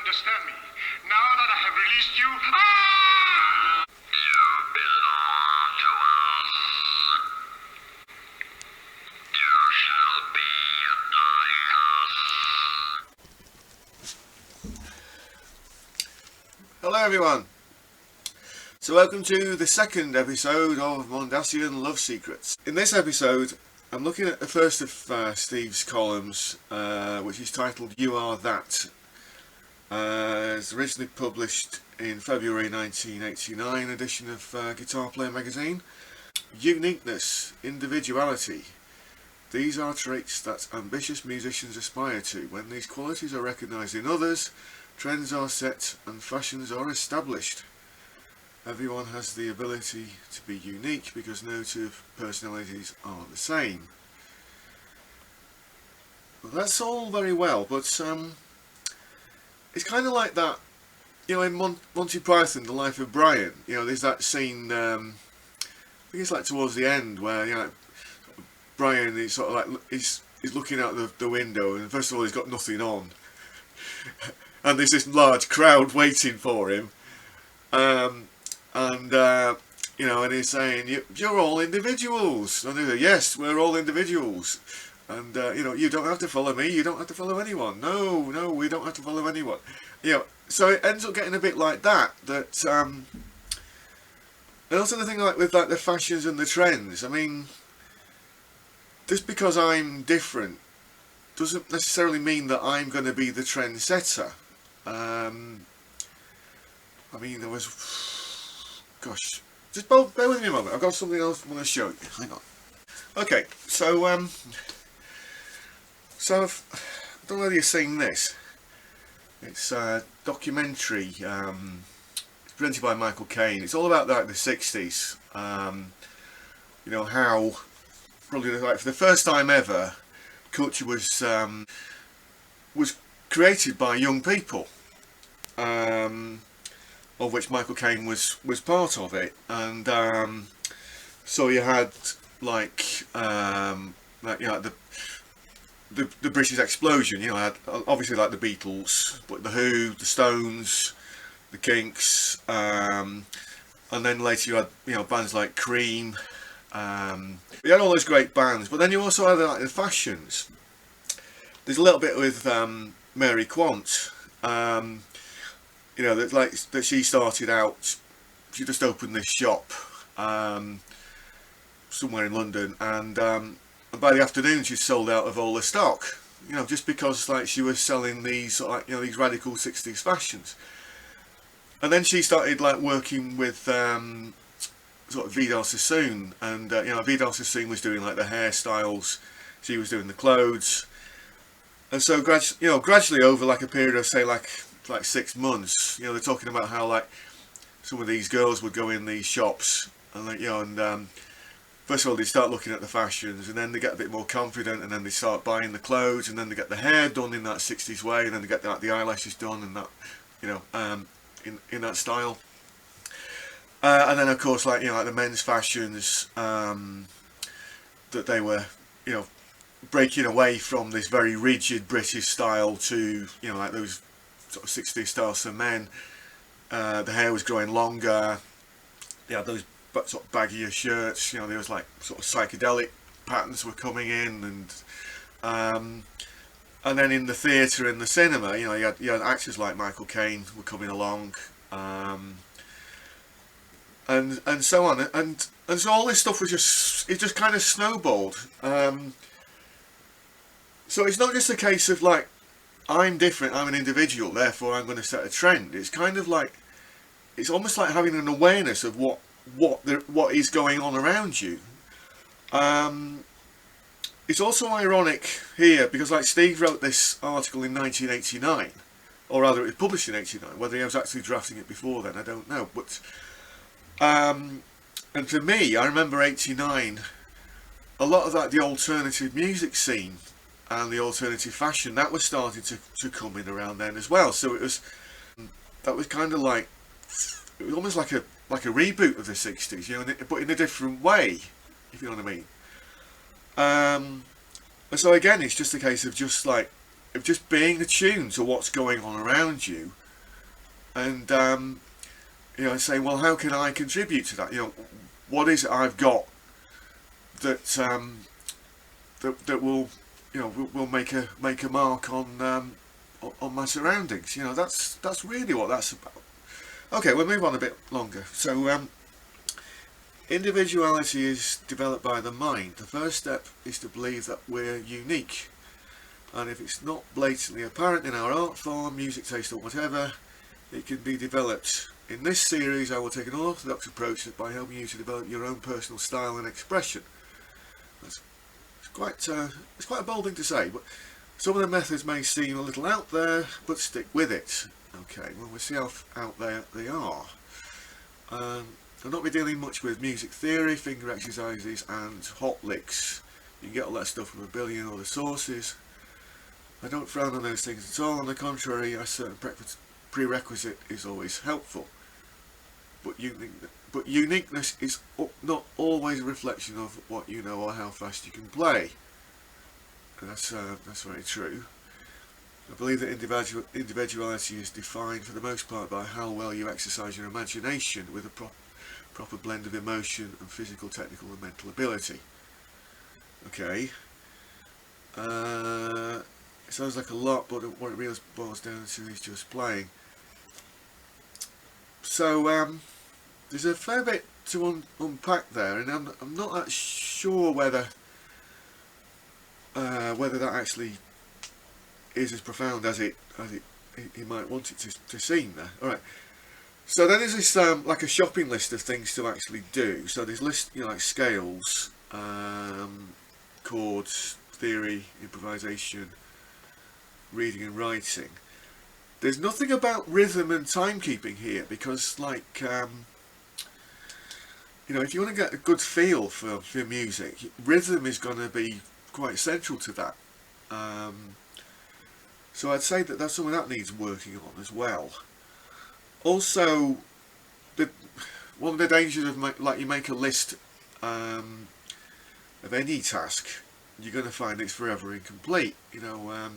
understand me. Now that I have released you, ah! You belong to us. You shall be like us. Hello everyone. So welcome to the second episode of Mondasian Love Secrets. In this episode I'm looking at the first of Steve's columns, which is titled You Are That. It's originally published in February 1989 edition of Guitar Player magazine. Uniqueness, individuality. These are traits that ambitious musicians aspire to. When these qualities are recognised in others, trends are set and fashions are established. Everyone has the ability to be unique because no two personalities are the same. Well, that's all very well, but it's kind of like that, you know, in Monty Python, The Life of Brian. You know, there's that scene, I think it's like towards the end, where, you know, Brian is sort of like, he's looking out the window, and first of all he's got nothing on, and there's this large crowd waiting for him. You know, and he's saying, you're all individuals. And they go, yes, we're all individuals. And, you know, you don't have to follow me, you don't have to follow anyone. No, we don't have to follow anyone. You know, so it ends up getting a bit like that. And also the thing like with like the fashions and the trends, I mean, just because I'm different doesn't necessarily mean that I'm going to be the trendsetter. I mean, there was... Gosh, just bear with me a moment. I've got something else I want to show you. Hang on. Okay, so I don't know whether you've seen this. It's a documentary presented by Michael Caine. It's all about like the 60s. You know, how probably like for the first time ever, culture was created by young people. Of which Michael Caine was part of it, and so you had like you know, the British explosion. You know, had obviously like the Beatles, but the Who, the Stones, the Kinks, and then later you had, you know, bands like Cream. You had all those great bands, but then you also had like the fashions. There's a little bit with Mary Quant. You know, that she started out, she just opened this shop somewhere in London, and by the afternoon she'd sold out of all the stock, you know, just because like she was selling these, like, you know, these radical 60s fashions. And then she started like working with sort of Vidal Sassoon, and you know, Vidal Sassoon was doing like the hairstyles, she was doing the clothes, and so gradually over like a period of say like 6 months, you know, they're talking about how like some of these girls would go in these shops and like, you know, and first of all they start looking at the fashions, and then they get a bit more confident, and then they start buying the clothes, and then they get the hair done in that 60s way, and then they get like the eyelashes done and that, you know, in that style, and then of course like, you know, like the men's fashions, that they were, you know, breaking away from this very rigid British style to, you know, like those sort of 60s styles for men. The hair was growing longer. Yeah, those sort of baggier shirts. You know, there was like sort of psychedelic patterns were coming in, and then in the theatre and the cinema, you know, you had actors like Michael Caine were coming along, and so on, and so all this stuff was just kind of snowballed. So it's not just a case of like, I'm different, I'm an individual, therefore I'm going to set a trend. It's kind of like, it's almost like having an awareness of what is going on around you. It's also ironic here because like Steve wrote this article in 1989, or rather it was published in 89. Whether he was actually drafting it before then, I don't know. But and for me, I remember 89. A lot of that, the alternative music scene and the alternative fashion, that was starting to come in around then as well. So that was kind of like, it was almost like a reboot of the 60s, you know, but in a different way, if you know what I mean. And so again, it's just a case of just like of just being attuned to what's going on around you, and you know, saying, well, how can I contribute to that? You know, what is it I've got that that will, you know, will make a mark on my surroundings. You know, that's really what that's about. Okay, we'll move on a bit longer. So individuality is developed by the mind. The first step is to believe that we're unique, and if it's not blatantly apparent in our art form, music taste or whatever, it can be developed. In this series I will take an orthodox approach by helping you to develop your own personal style and expression. It's quite a bold thing to say, but some of the methods may seem a little out there, but stick with it. Okay, well, we'll see how out there they are. I'll not be dealing much with music theory, finger exercises and hot licks. You can get all that stuff from a billion other sources. I don't frown on those things at all. On the contrary, a certain prerequisite is always helpful. But uniqueness is not always a reflection of what you know or how fast you can play. And that's very true. I believe that individuality is defined for the most part by how well you exercise your imagination with a proper blend of emotion and physical, technical and mental ability. Okay. It sounds like a lot, but what it really boils down to is just playing. So there's a fair bit to unpack there, and I'm not that sure whether that actually is as profound as it you might want it to seem there. All right. So then there's this like a shopping list of things to actually do. So there's list, you know, like scales, chords, theory, improvisation, reading and writing. There's nothing about rhythm and timekeeping here, because like you know, if you want to get a good feel for music, rhythm is going to be quite central to that. So I'd say that that's something that needs working on as well. Also, one of the dangers of like you make a list of any task, you're going to find it's forever incomplete. You know,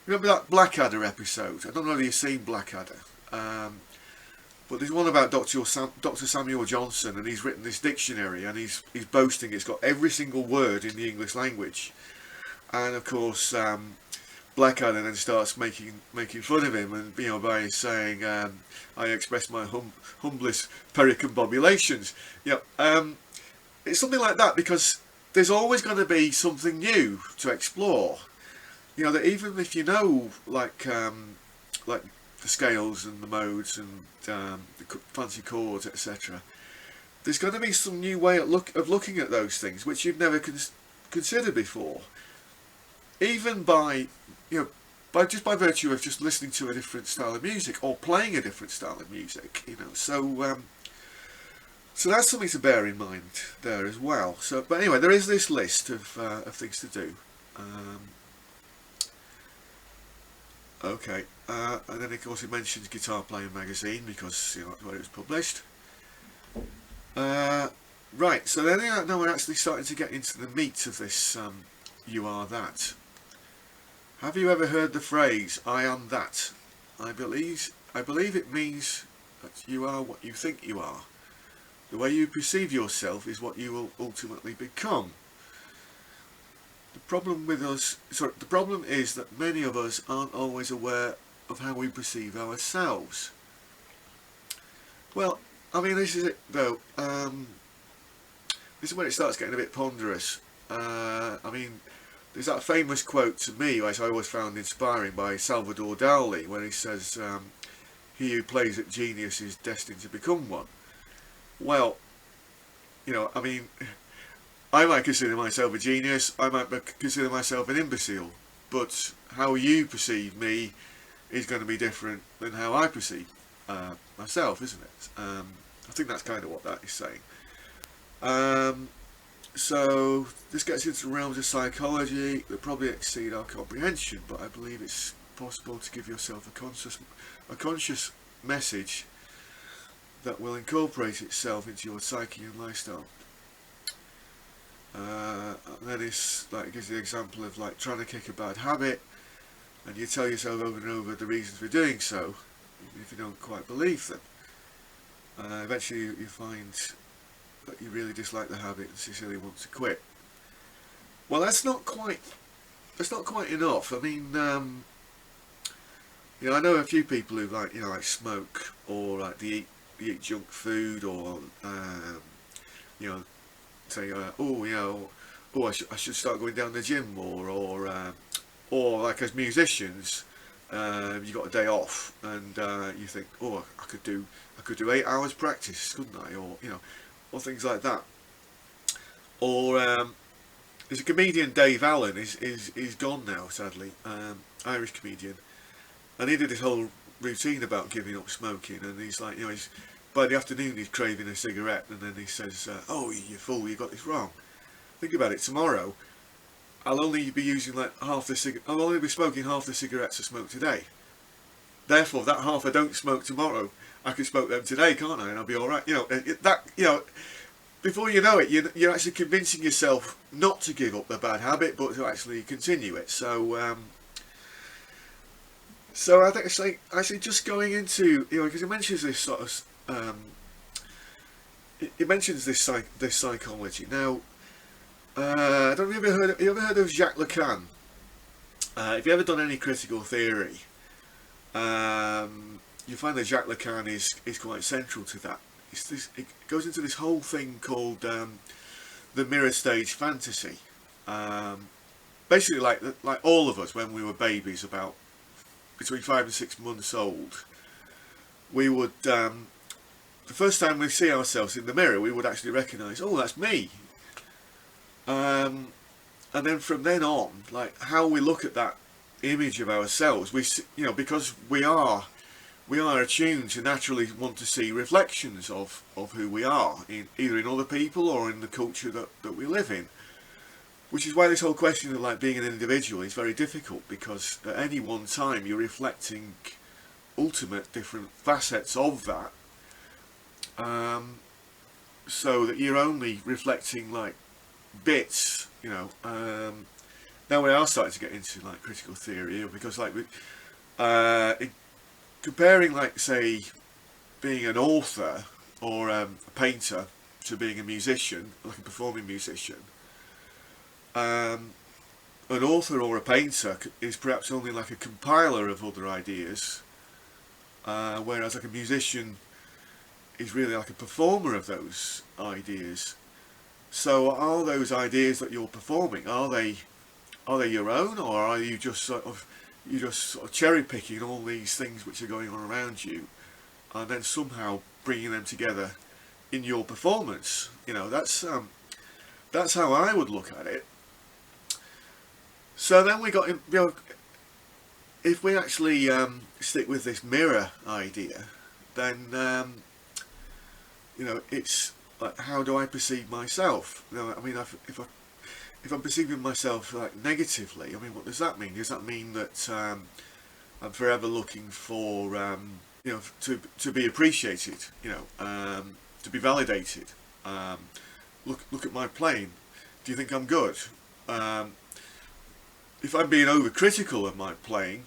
remember that Blackadder episode? I don't know if you've seen Blackadder, but there's one about Dr. Samuel Johnson, and he's written this dictionary, and he's boasting it's got every single word in the English language, and of course Blackadder then starts making fun of him, and you know, by saying I express my humblest pericombobulations. You know, it's something like that, because there's always going to be something new to explore. You know, that even if you know like the scales and the modes and the fancy chords, etc., there's going to be some new way of looking at those things which you've never considered before. Even by, you know, by virtue of just listening to a different style of music or playing a different style of music, you know. So so that's something to bear in mind there as well. So, but anyway, there is this list of things to do. Okay, and then of course it mentions Guitar Playing Magazine, because you know that's where it was published. Right, so then now we're actually starting to get into the meat of this You Are That. Have you ever heard the phrase I am that? I believe it means that you are what you think you are. The way you perceive yourself is what you will ultimately become. The problem is that many of us aren't always aware of how we perceive ourselves. Well, I mean, this is it though. This is when it starts getting a bit ponderous. I mean, there's that famous quote to me, which I always found inspiring, by Salvador Dali, where he says, "He who plays at genius is destined to become one." Well, you know, I mean, I might consider myself a genius, I might consider myself an imbecile, but how you perceive me is going to be different than how I perceive myself, isn't it? I think that's kind of what that is saying. So this gets into the realms of psychology that probably exceed our comprehension, but I believe it's possible to give yourself a conscious message that will incorporate itself into your psyche and lifestyle. And then it's like, it gives the example of like trying to kick a bad habit. and you tell yourself over and over the reasons for doing so, even if you don't quite believe them. Eventually you find that you really dislike the habit and sincerely want to quit. Well, that's not quite enough. I mean, you know, I know a few people who like smoke, or like they eat junk food, or you know, say I should start going down the gym more, or like as musicians, you got a day off and you think, oh, I could do 8 hours practice, couldn't I, or you know, or things like that. Or there's a comedian, Dave Allen, he's gone now, sadly, Irish comedian, and he did this whole routine about giving up smoking, and he's like, you know, by the afternoon he's craving a cigarette, and then he says, oh, you fool, you got this wrong. Think about it, tomorrow I'll only be using like I'll only be smoking half the cigarettes I smoke today. Therefore, that half I don't smoke tomorrow, I can smoke them today, can't I? And I'll be all right. You know, before you know it, you're actually convincing yourself not to give up the bad habit, but to actually continue it. So I think it's like actually just going into, you know, because it mentions this sort of it mentions this psychology. Now, I don't know if you ever heard of Jacques Lacan. If you ever done any critical theory, you find that Jacques Lacan is quite central to that. It goes into this whole thing called the mirror stage fantasy. Basically, like all of us when we were babies, about between 5 and 6 months old, we would the first time we see ourselves in the mirror, we would actually recognise, oh, that's me. And then from then on, like how we look at that image of ourselves, you know, because we are attuned to naturally want to see reflections of who we are, either in other people or in the culture that we live in. Which is why this whole question of like being an individual is very difficult, because at any one time you're reflecting ultimate different facets of that, so that you're only reflecting like bits, you know. Now we are starting to get into like critical theory, because like comparing, like, say, being an author or a painter to being a musician, like a performing musician, an author or a painter is perhaps only like a compiler of other ideas, whereas like a musician is really like a performer of those ideas. So are those ideas that you're performing, are they your own, or are you just sort of cherry picking all these things which are going on around you, and then somehow bringing them together in your performance? You know, that's how I would look at it. So then we got, you know, if we actually stick with this mirror idea, then you know, it's like, how do I perceive myself? You know, I mean, if I'm perceiving myself like negatively, I mean, what does that mean? Does that mean that I'm forever looking for, you know, to be appreciated, you know, to be validated? Look at my playing. Do you think I'm good? If I'm being overcritical of my playing,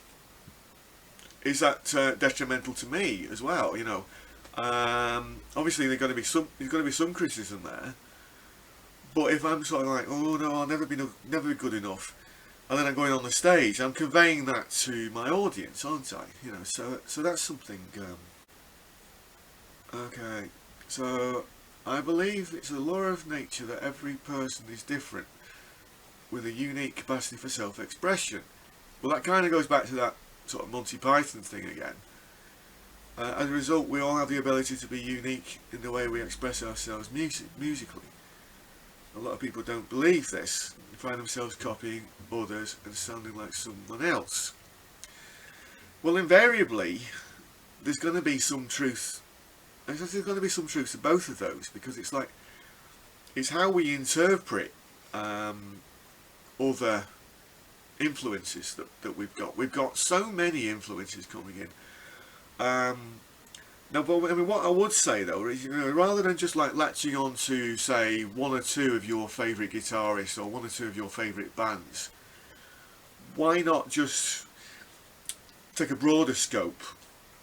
is that detrimental to me as well? You know, obviously there's going to be some criticism there. But if I'm sort of like, oh no, I'll never be good enough, and then I'm going on the stage, I'm conveying that to my audience, aren't I? You know, so that's something. Okay, so I believe it's a law of nature that every person is different, with a unique capacity for self-expression. Well, that kind of goes back to that sort of Monty Python thing again. As a result, we all have the ability to be unique in the way we express ourselves musically. A lot of people don't believe this, and find themselves copying others and sounding like someone else. Well, invariably, there's going to be some truth. There's going to be some truth to both of those, because it's how we interpret other influences that we've got. We've got so many influences coming in. Now, but I mean, what I would say though is, you know, rather than just like latching on to, say, one or two of your favourite guitarists or one or two of your favourite bands, why not just take a broader scope,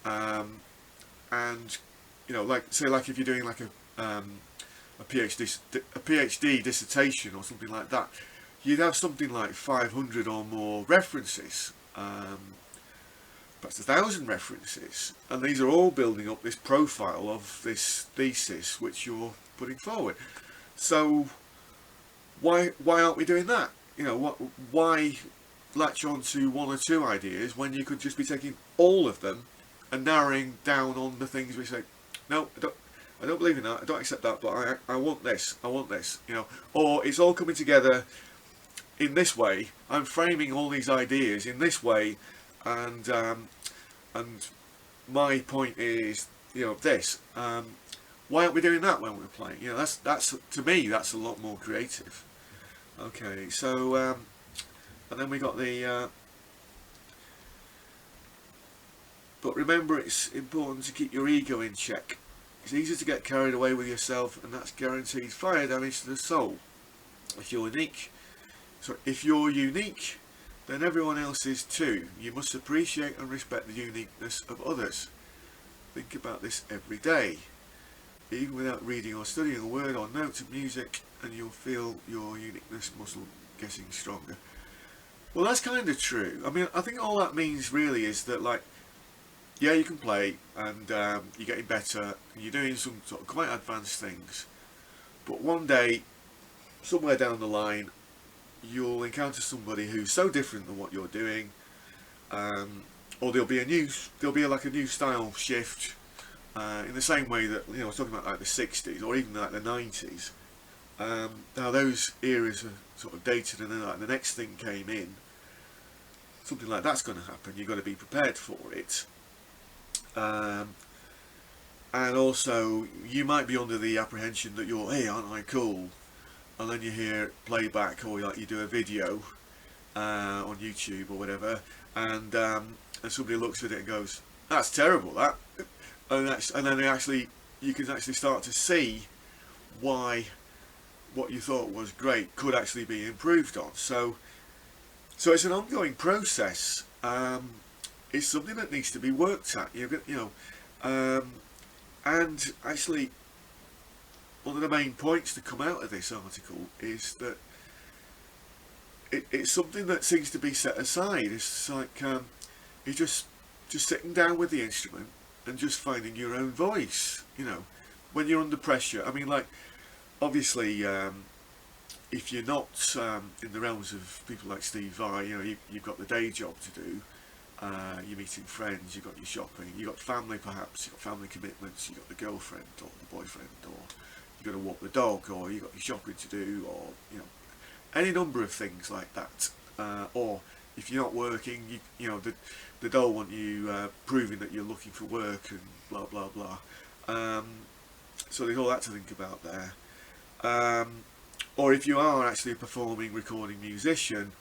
and you know, like say, like if you're doing like a PhD dissertation or something like that, you'd have something like 500 or more references, perhaps 1,000 references, and these are all building up this profile of this thesis which you're putting forward. So why aren't we doing that? You know, why latch on to one or two ideas when you could just be taking all of them and narrowing down on the things we say, no, I don't believe in that, I don't accept that, but I want this, you know, or it's all coming together in this way, I'm framing all these ideas in this way, and my point is, you know, this. Why aren't we doing that when we're playing? You know, that's to me, that's a lot more creative. Okay, so and then we got the but remember, it's important to keep your ego in check. It's easy to get carried away with yourself, and that's guaranteed fire damage to the soul. If you're unique, then everyone else is too. You must appreciate and respect the uniqueness of others. Think about this every day, even without reading or studying a word or note of music, and you'll feel your uniqueness muscle getting stronger. Well, that's kind of true. I mean, I think all that means really is that, like, yeah, you can play, and you're getting better, and you're doing some sort of quite advanced things, but one day, somewhere down the line, you'll encounter somebody who's so different than what you're doing, or there'll be like a new style shift, in the same way that, you know, I was talking about like the 60s or even like the 90s. Now those eras are sort of dated, and then like the next thing came in. Something like that's going to happen. You've got to be prepared for it. And also, you might be under the apprehension that you're, hey, aren't I cool? And then you hear playback, or like you do a video on YouTube or whatever, and somebody looks at it and goes, "That's terrible, that," and then you can actually start to see why what you thought was great could actually be improved on. So it's an ongoing process. It's something that needs to be worked at. And actually, one of the main points to come out of this article is that it's something that seems to be set aside. It's like you're just sitting down with the instrument and just finding your own voice. You know, when you're under pressure. I mean, like, obviously, if you're not in the realms of people like Steve Vai, you know, you've got the day job to do. You're meeting friends, you've got your shopping, you've got family perhaps, you've got family commitments, you've got the girlfriend or the boyfriend, or you've got to walk the dog, or you've got your shopping to do, or, you know, any number of things like that. Or if you're not working, you know, they don't want you proving that you're looking for work and blah blah blah. So there's all that to think about there. Or if you are actually a performing, recording musician,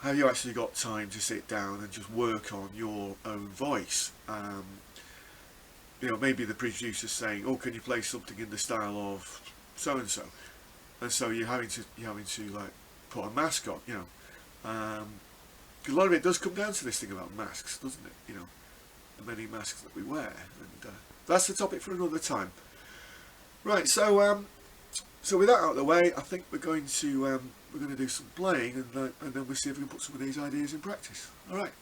have you actually got time to sit down and just work on your own voice? You know, maybe the producer's saying, "Oh, can you play something in the style of so and so?" And so you're having to like put a mask on, you know. 'Cause a lot of it does come down to this thing about masks, doesn't it? You know, the many masks that we wear, and that's the topic for another time. Right, so with that out of the way, I think we're going to do some playing, and then we'll see if we can put some of these ideas in practice. All right.